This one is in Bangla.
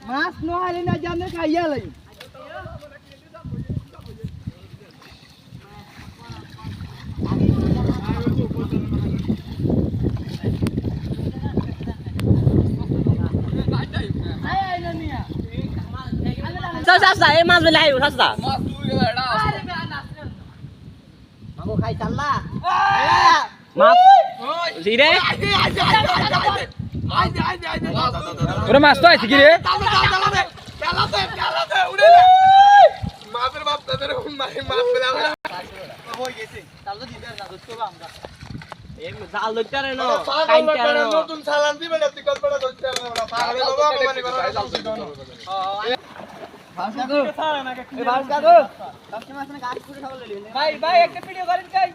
মাছ নহলে না জানে খাইয়া লই সাসা এই মাছ বেলাই সাসা মাছ তুই এডা মাগো খাই চাল্লা মাছ জিরে ওরে মাছ তো আছে কি রে পেলাতে উড়ে মাছের বাপ তাদের মাছ পেলা হই গেছে চাল্লা দিদার না দুটো আমরা এক জাল ধরতে রে না কাইনতে রে নতুন সালান দিবেন আপনি কল্পনা করতে না পাগল বাবা মানে করে জাল দিবেন ভাষা গো এই ভাষা গো সবসময় আপনি গাছ পুরো খাবার লইলেন ভাই ভাই একটা ভিডিও করেন কই